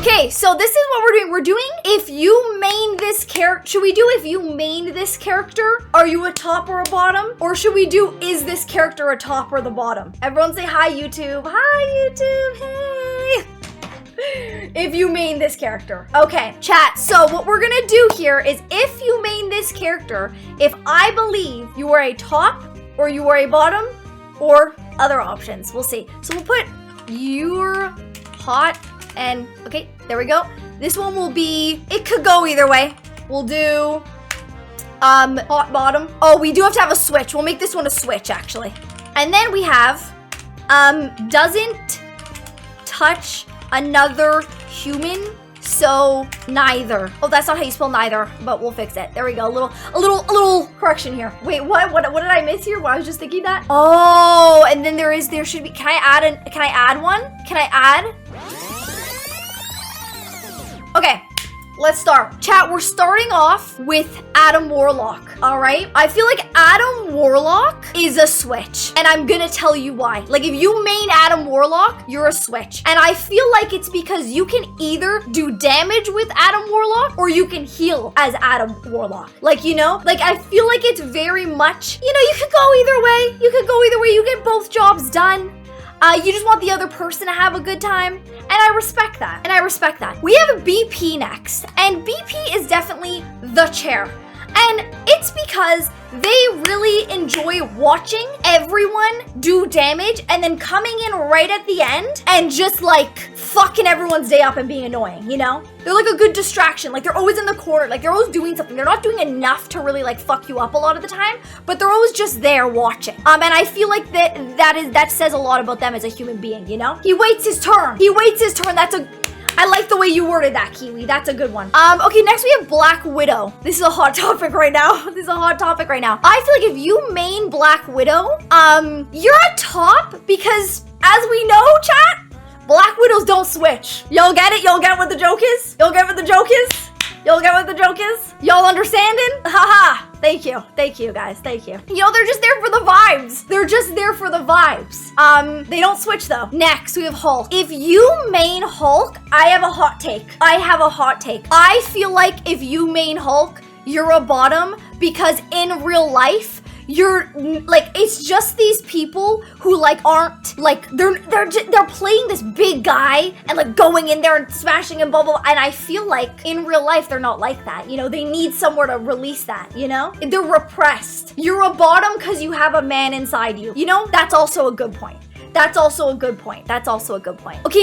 Okay, so this is what we're doing. We're doing if you main this character. Should we do if you main this character? Are you a top or a bottom? Or should we do is this character a top or the bottom? Everyone say hi, YouTube. Hi, YouTube. Hey. If you main this character. Okay, chat. So what we're gonna do here is if you main this character, if I believe you are a top or you are a bottom or other options, we'll see. So we'll put you're hot and okay, there we go. This one will be, it could go either way. We'll do hot bottom. Oh, we do have to have a switch. We'll make this one a switch actually. And then we have doesn't touch another human, so neither. Oh, that's not how you spell neither, but we'll fix it. There we go. A little correction here. Wait, what did I miss here? I was just thinking that. Oh, and then there should be. Can I add one? Can I add? Okay. Let's start. Chat, we're starting off with Adam Warlock, all right? I feel like Adam Warlock is a switch, and I'm gonna tell you why. Like, if you main Adam Warlock, you're a switch. And I feel like it's because you can either do damage with Adam Warlock, or you can heal as Adam Warlock. Like, you know? Like, I feel like it's very much, you know, you could go either way. You could go either way. You get both jobs done. You just want the other person to have a good time. And I respect that. We have BP next. And BP is definitely the chair. And it's because they really enjoy watching everyone do damage and then coming in right at the end and just like fucking everyone's day up and being annoying, you know? They're like a good distraction. Like they're always in the corner. Like they're always doing something. They're not doing enough to really like fuck you up a lot of the time, but they're always just there watching. And I feel like that says a lot about them as a human being, you know? He waits his turn. I like the way you worded that, Kiwi. That's a good one. Okay, next we have Black Widow. This is a hot topic right now. I feel like if you main Black Widow, you're a top because, as we know, chat, Black Widows don't switch. Y'all get it? Y'all get what the joke is? Y'all understanding? Haha. Thank you guys, thank you. You know, they're just there for the vibes. They don't switch though. Next, we have Hulk. If you main Hulk, I have a hot take. I feel like if you main Hulk, you're a bottom because in real life, you're like, it's just these people who like aren't like, they're playing this big guy and like going in there and smashing and blah blah, and I feel like in real life they're not like that, you know? They need somewhere to release that, you know? They're repressed. You're a bottom because you have a man inside you, you know? That's also a good point. Okay,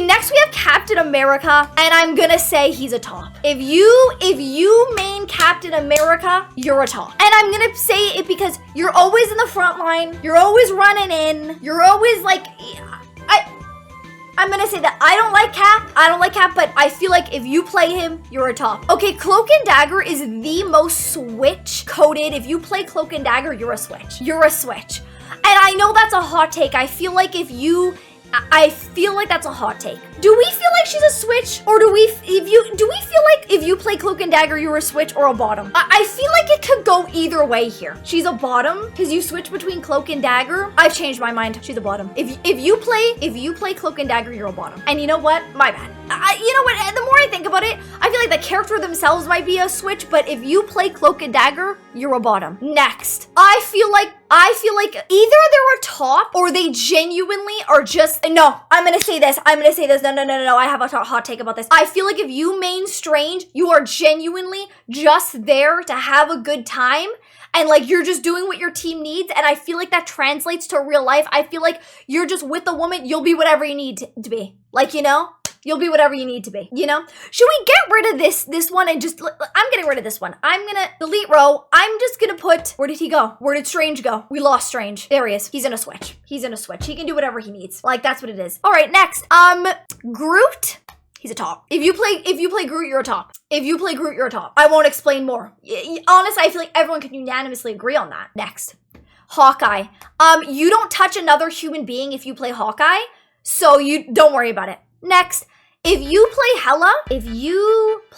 next we have Captain America, and I'm gonna say he's a top. If you main Captain America, you're a top. And I'm gonna say it because you're always in the front line, you're always running in, you're always like, I'm gonna say that I don't like Cap, but I feel like if you play him, you're a top. Okay, Cloak and Dagger is the most switch coded. If you play Cloak and Dagger, you're a switch. And I know that's a hot take. I feel like that's a hot take. Do we feel like she's a switch, or do we feel like if you play Cloak and Dagger, you're a switch or a bottom? I feel like it could go either way here. She's a bottom because you switch between Cloak and Dagger. I've changed my mind. She's a bottom. If you play Cloak and Dagger, you're a bottom. And you know what? My bad. You know what? The more I think about it, I feel like the character themselves might be a switch, but if you play Cloak and Dagger, you're a bottom. Next, I feel like either they're a top or they genuinely are just, no, I'm gonna say this. No, I have a hot take about this. I feel like if you main Strange, you are genuinely just there to have a good time. And like, you're just doing what your team needs. And I feel like that translates to real life. I feel like you're just with a woman, you'll be whatever you need to be. Like, you know? You'll be whatever you need to be, you know? Should we get rid of this one and just, I'm getting rid of this one. I'm gonna delete row. I'm just gonna put, where did he go? Where did Strange go? We lost Strange. There he is. He's in a switch. He can do whatever he needs. Like, that's what it is. All right, next. Groot. He's a top. If you play Groot, you're a top. I won't explain more. Honestly, I feel like everyone can unanimously agree on that. Next. Hawkeye. You don't touch another human being if you play Hawkeye, so you don't worry about it. Next, if you play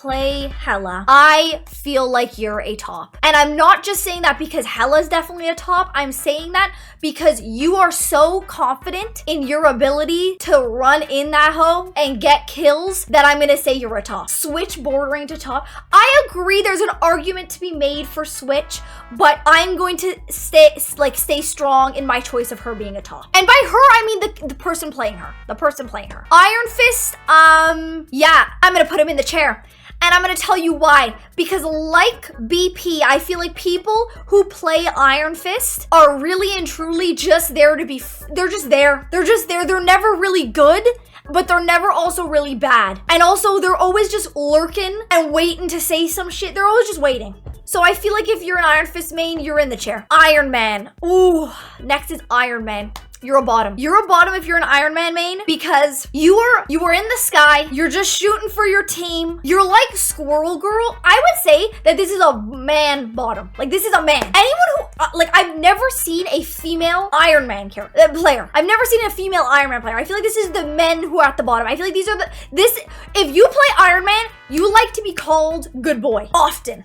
play Hella, I feel like you're a top. And I'm not just saying that because Hella's definitely a top. I'm saying that because you are so confident in your ability to run in that hoe and get kills that I'm gonna say you're a top. Switch bordering to top. I agree there's an argument to be made for Switch, but I'm going to stay strong in my choice of her being a top. And by her, I mean the person playing her. The person playing her. Iron Fist, yeah, I'm gonna put him in the chair. And I'm gonna tell you why. Because like BP, I feel like people who play Iron Fist are really and truly just there to be, they're just there. They're just there. They're never really good, but they're never also really bad. And also they're always just lurking and waiting to say some shit. They're always just waiting. So I feel like if you're an Iron Fist main, you're in the chair. Iron Man. Ooh, next is Iron Man. You're a bottom. You're a bottom if you're an Iron Man main because you are in the sky. You're just shooting for your team. You're like Squirrel Girl. I would say that this is a man bottom. Like this is a man. Anyone who like I've never seen a female Iron Man player. I've never seen a female Iron Man player. I feel like this is the men who are at the bottom. I feel like these are if you play Iron Man, you like to be called good boy often.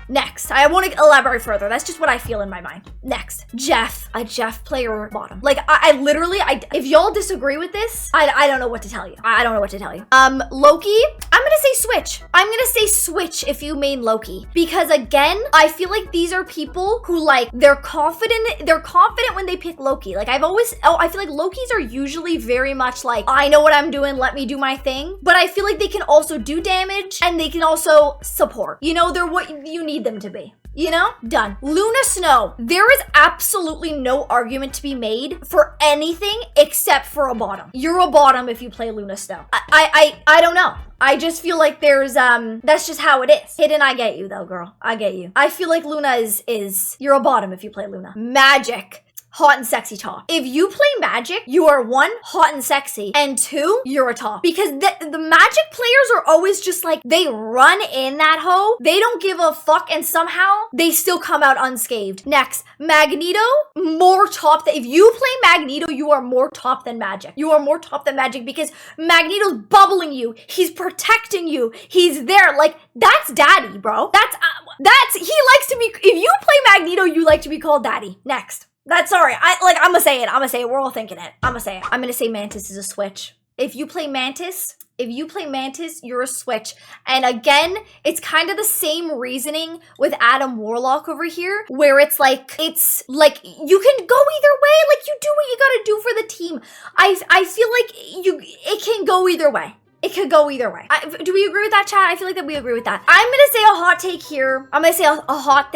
Next, I want to elaborate further. That's just what I feel in my mind. Next, Jeff, a Jeff player bottom. Like I literally, if y'all disagree with this, I don't know what to tell you. I don't know what to tell you. Loki, I'm gonna say Switch. I'm gonna say Switch if you main Loki. Because again, I feel like these are people who like, they're confident when they pick Loki. Like I feel like Lokis are usually very much like, I know what I'm doing, let me do my thing. But I feel like they can also do damage and they can also support. You know, they're what you need them to be. You know? Done. Luna Snow. There is absolutely no argument to be made for anything except for a bottom. You're a bottom if you play Luna Snow. I don't know. I just feel like there's that's just how it is. Hidden, I get you though, girl. I get you. I feel like Luna is you're a bottom if you play Luna. Magic. Hot and sexy top. If you play Magic, you are 1, hot and sexy, and 2, you're a top. Because the Magic players are always just like, they run in that hoe, they don't give a fuck, and somehow they still come out unscathed. Next, Magneto, more top. If you play Magneto, you are more top than Magic. You are more top than Magic because Magneto's bubbling you, he's protecting you, he's there. Like, that's daddy, bro. He likes to be, if you play Magneto, you like to be called daddy. Next. I'm gonna say it. We're all thinking it. I'm gonna say it. I'm gonna say Mantis is a switch. If you play Mantis, you're a switch. And again, it's kind of the same reasoning with Adam Warlock over here, where it's like you can go either way. Like you do what you gotta do for the team. I feel like it can go either way. It could go either way. Do we agree with that, chat? I feel like that we agree with that. I'm gonna say a hot take here. I'm gonna say a hot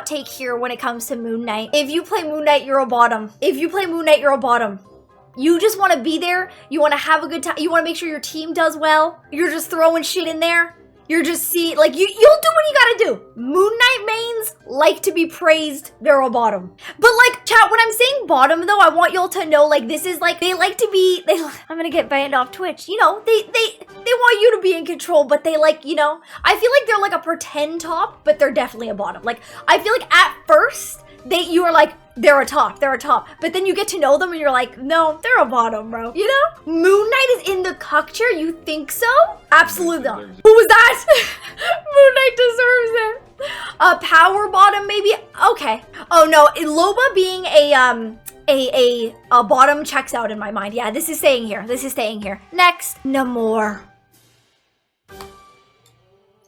take here when it comes to Moon Knight. If you play Moon Knight, you're a bottom. If you play Moon Knight, you're a bottom. You just want to be there. You want to have a good time. You want to make sure your team does well. You're just throwing shit in there. You're just you'll do what you gotta do. Moon Knight mains like to be praised, they're a bottom. But like, chat, when I'm saying bottom though, I want y'all to know like this is like, they like to be, I'm gonna get banned off Twitch. You know, they want you to be in control, but they like, you know, I feel like they're like a pretend top, but they're definitely a bottom. Like, I feel like at first, you are like, they're a top. But then you get to know them and you're like, no, they're a bottom, bro. You know? Moon Knight is in the cuck chair? You think so? Absolutely not. Who was that? Moon Knight deserves it. A power bottom, maybe? Okay. Oh no, Loba being a bottom checks out in my mind. Yeah, this is staying here. Next, Namor.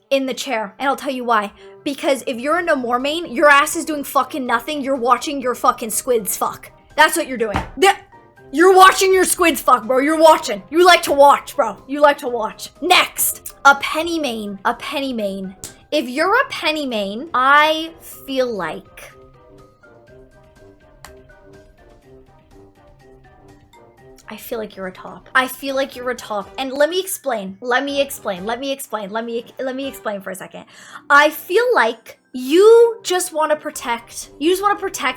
In the chair. And I'll tell you why. Because if you're a Namor main, your ass is doing fucking nothing. You're watching your fucking squids fuck. That's what you're doing. You're watching your squids fuck, bro. You're watching. You like to watch, bro. You like to watch. Next, a penny main. If you're a penny main, I feel like you're a top. And let me explain for a second. I feel like you just want to protect.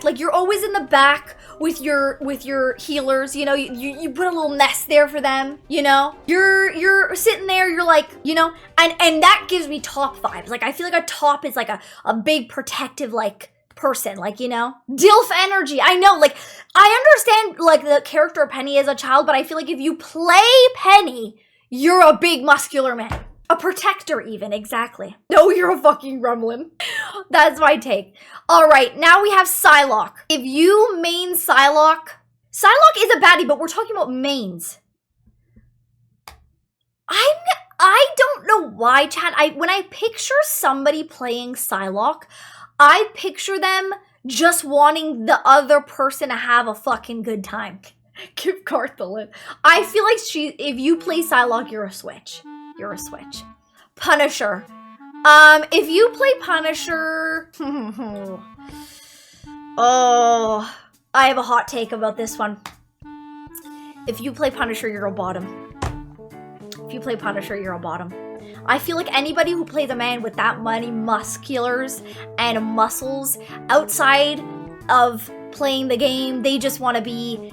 Like you're always in the back with your healers, you know, you put a little nest there for them, you know? You're sitting there, you're like, you know, and that gives me top vibes. Like I feel like a top is like a big protective like person, like, you know, DILF energy. I know, like, I understand like the character of Penny as a child, but I feel like if you play Penny, you're a big muscular man. A protector even, exactly. No, you're a fucking gremlin. That's my take. All right, now we have Psylocke. If you main Psylocke is a baddie, but we're talking about mains. I don't know why, chat. When I picture somebody playing Psylocke, I picture them just wanting the other person to have a fucking good time. Give Garth the lid. I feel like if you play Psylocke, you're a switch. You're a switch. Punisher. If you play Punisher... Oh, I have a hot take about this one. If you play Punisher, you're a bottom. If you play Punisher, you're a bottom. I feel like anybody who plays a man with that many musculars and muscles outside of playing the game, they just want to be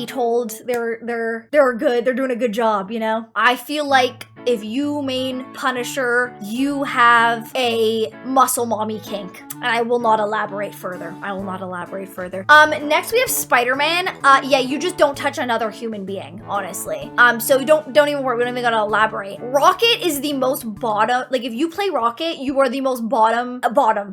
told they're good, they're doing a good job, you know? I feel like if you main Punisher, you have a muscle mommy kink. And I will not elaborate further. I will not elaborate further. Next we have Spider-Man. Yeah, you just don't touch another human being, honestly. So don't even worry, we don't even gotta elaborate. Rocket is the most bottom. Like if you play Rocket, you are the most bottom.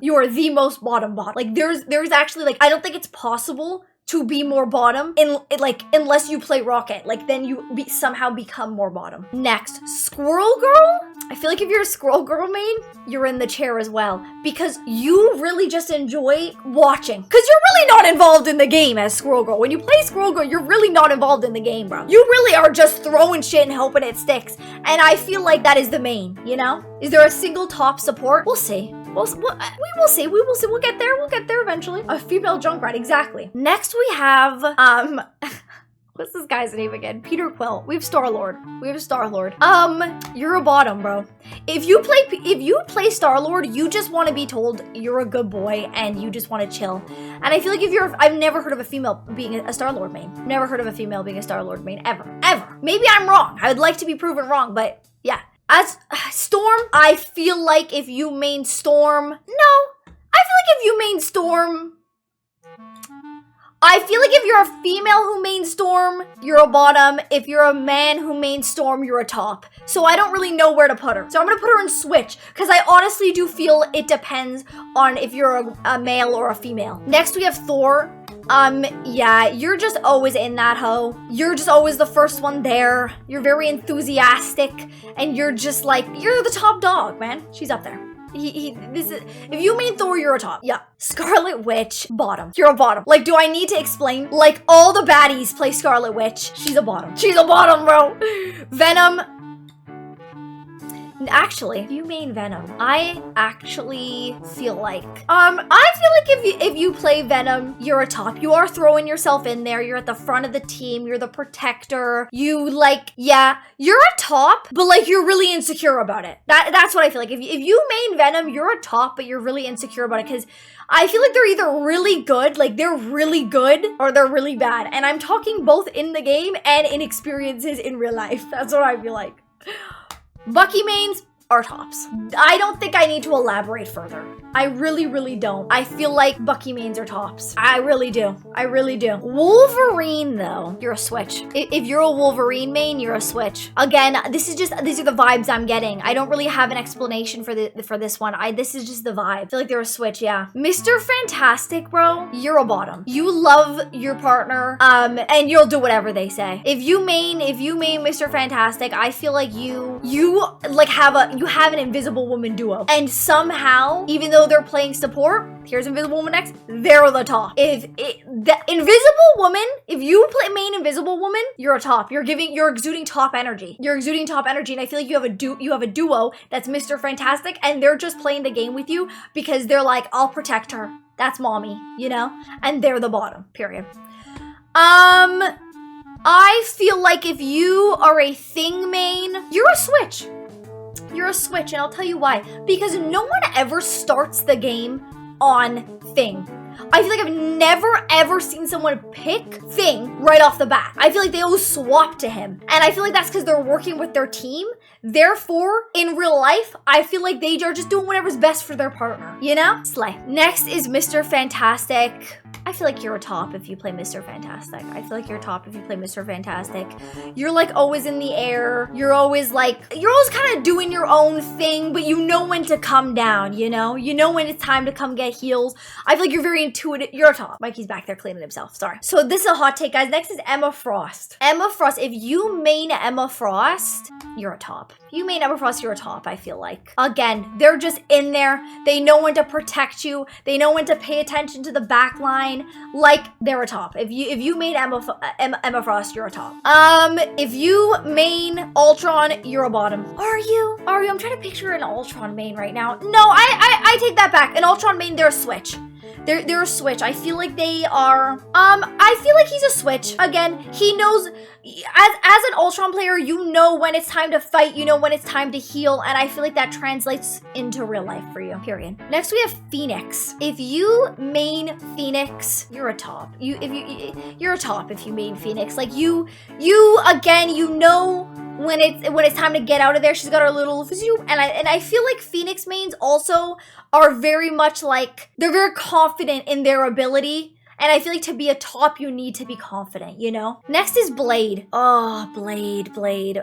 You are the most bottom. Like there's actually like, I don't think it's possible to be more bottom unless you play Rocket. Like then you somehow become more bottom. Next, Squirrel Girl. I feel like if you're a Squirrel Girl main, you're in the chair as well because you really just enjoy watching because you're really not involved in the game as Squirrel Girl. When you play Squirrel Girl, you're really not involved in the game, bro. You really are just throwing shit and hoping it sticks. And I feel like that is the main, you know? Is there a single top support? We'll see. We will see. We'll get there. We'll get there eventually. A female Junkrat, exactly. Next we have, what's this guy's name again? Peter Quill. We have Star-Lord. You're a bottom, bro. If you play Star-Lord, you just want to be told you're a good boy and you just want to chill. And I feel like I've never heard of a female being a Star-Lord main. Never heard of a female being a Star-Lord main, ever. Maybe I'm wrong. I would like to be proven wrong, but yeah. As Storm, I feel like if you main Storm, I feel like if you're a female who mains Storm, you're a bottom. If you're a man who mains Storm, you're a top. So I don't really know where to put her. So I'm gonna put her in Switch because I honestly do feel it depends on if you're a male or a female. Next we have Thor. Yeah, you're just always in that hoe. You're just always the first one there. You're very enthusiastic and you're just like, you're the top dog, man. She's up there. If you main Thor, you're a top. Yeah. Scarlet Witch, bottom. You're a bottom. Like, do I need to explain? Like, all the baddies play Scarlet Witch. She's a bottom. She's a bottom, bro. Venom. Actually, if you main Venom, I actually feel like, if you play Venom, you're a top. You are throwing yourself in there. You're at the front of the team. You're the protector. Yeah, you're a top, but like you're really insecure about it. That's what I feel like. If you main Venom, you're a top, but you're really insecure about it because I feel like they're either really good, like they're really good, or they're really bad. And I'm talking both in the game and in experiences in real life. That's what I feel like. Bucky mains are tops. I don't think I need to elaborate further. I really don't. I feel like Bucky mains are tops. I really do. Wolverine though, you're a switch. If you're a Wolverine main, you're a switch. Again, these are the vibes I'm getting. I don't really have an explanation for this one. This is just the vibe. I feel like they're a switch, yeah. Mr. Fantastic, bro, you're a bottom. You love your partner, and you'll do whatever they say. If you main Mr. Fantastic, I feel like you have an Invisible Woman duo. And somehow, even though they're playing support, here's Invisible Woman next, they're the top. If you play main Invisible Woman, you're a top. You're exuding top energy. And I feel like you have a duo that's Mr. Fantastic, and they're just playing the game with you because they're like, I'll protect her. That's mommy, you know? And they're the bottom, period. I feel like if you are a Thing main, you're a switch. You're a switch, and I'll tell you why. Because no one ever starts the game on Thing. I feel like I've never ever seen someone pick Thing right off the bat. I feel like they always swap to him. And I feel like that's because they're working with their team. Therefore, in real life, I feel like they are just doing whatever's best for their partner, you know? Slay. Next is Mr. Fantastic. I feel like you're a top if you play Mr. Fantastic. I feel like you're a top if you play Mr. Fantastic. You're like always in the air. You're always kind of doing your own thing, but you know when to come down, you know? You know when it's time to come get heals. I feel like you're very intuitive. You're a top. Mikey's back there cleaning himself. Sorry. So this is a hot take, guys. Next is Emma Frost. Emma Frost. If you main Emma Frost, you're a top. If you main Emma Frost, you're a top, I feel like. Again, they're just in there. They know when to protect you. They know when to pay attention to the back line. Like, they're a top. If you main Emma Frost, you're a top. If you main Ultron, you're a bottom. Are you? I'm trying to picture an Ultron main right now. No, I take that back. An Ultron main, they're a switch. They're a switch. I feel like they are, I feel like he's a switch. Again, he knows, as an Ultron player, you know when it's time to fight, you know when it's time to heal, and I feel like that translates into real life for you, period. Next, we have Phoenix. If you main Phoenix, you're a top. You're a top if you main Phoenix. Like, you again, you know when it's time to get out of there. She's got her little zoom, and I feel like Phoenix mains also are very much like, they're very confident in their ability. And I feel like to be a top, you need to be confident, you know? Next is Blade. Oh, Blade.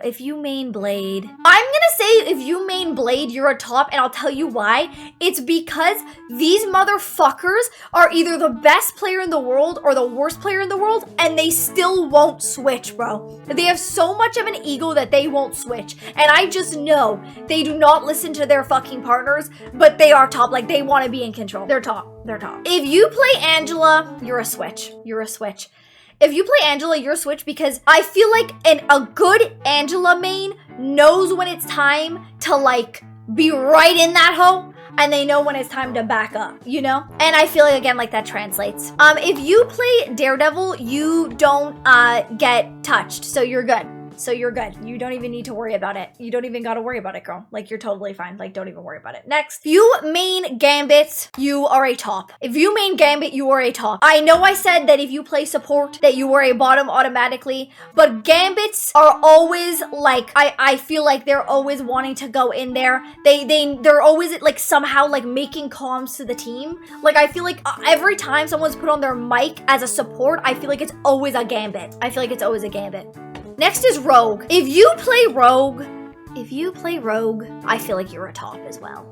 If you main Blade, I'm gonna say if you main Blade, you're a top, and I'll tell you why. It's because these motherfuckers are either the best player in the world or the worst player in the world, and they still won't switch, bro. They have so much of an ego that they won't switch. And I just know they do not listen to their fucking partners, but they are top. Like, they want to be in control. They're top. If you play Angela, you're a switch. If you play Angela, you're a switch, because I feel like a good Angela main knows when it's time to, like, be right in that hoe, and they know when it's time to back up, you know? And I feel like, again, like, that translates. If you play Daredevil, you don't get touched, so you're good. You don't even need to worry about it. You don't even gotta worry about it, girl. Like, you're totally fine. Like, don't even worry about it. Next, if you main Gambit, you are a top. If you main Gambit, you are a top. I know I said that if you play support, that you are a bottom automatically, but Gambits are always, like, I feel like they're always wanting to go in there. They're always, like, somehow, like, making comms to the team. Like, I feel like every time someone's put on their mic as a support, I feel like it's always a Gambit. Next is Rogue. If you play Rogue, I feel like you're a top as well.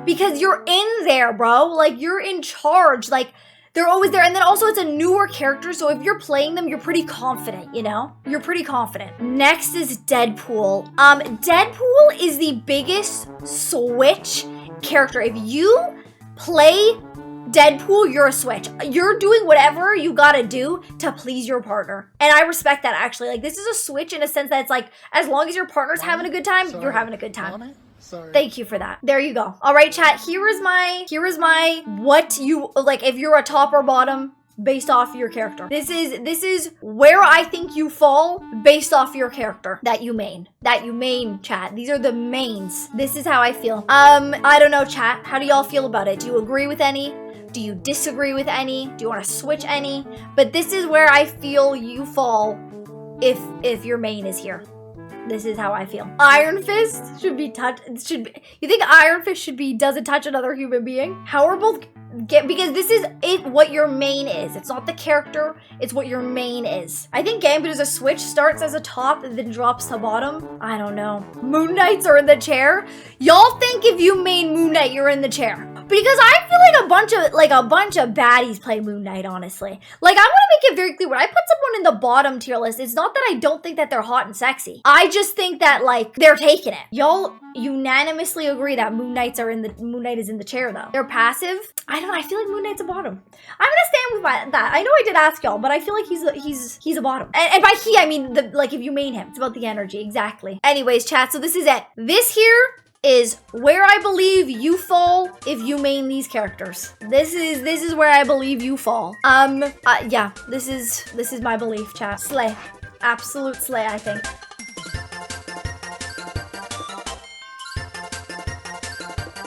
Because you're in there, bro. Like, you're in charge. Like, they're always there. And then also, it's a newer character, so if you're playing them, you're pretty confident, you know? You're pretty confident. Next is Deadpool. Deadpool is the biggest switch character. If you play Deadpool, you're a switch. You're doing whatever you gotta do to please your partner. And I respect that, actually. Like, this is a switch in a sense that it's like, as long as your partner's having a good time, you're having a good time. Sorry. Thank you for that. There you go. All right, chat, here is my what you, like, if you're a top or bottom based off your character. This is where I think you fall based off your character that you main, chat. These are the mains. This is how I feel. I don't know, chat. How do y'all feel about it? Do you agree with any? Do you disagree with any? Do you want to switch any? But this is where I feel you fall if your main is here. This is how I feel. Iron Fist should be you think Iron Fist doesn't touch another human being? How are both because this is what your main is. It's not the character, it's what your main is. I think Gambit is a switch, starts as a top and then drops to bottom. I don't know. Moon Knights are in the chair. Y'all think if you main Moon Knight, you're in the chair. Because I feel like a bunch of baddies play Moon Knight, honestly. Like, I want to make it very clear, when I put someone in the bottom tier list, it's not that I don't think that they're hot and sexy. I just think that, like, they're taking it. Y'all unanimously agree that Moon Knight is in the chair, though. They're passive. I don't know, I feel like Moon Knight's a bottom. I'm gonna stand with that. I know I did ask y'all, but I feel like he's a bottom. And by he, I mean, like, if you main him. It's about the energy, exactly. Anyways, chat, so this is it. This here is where I believe you fall if you main these characters. This is where I believe you fall. Yeah, this is my belief, chat. Slay. Absolute slay, I think.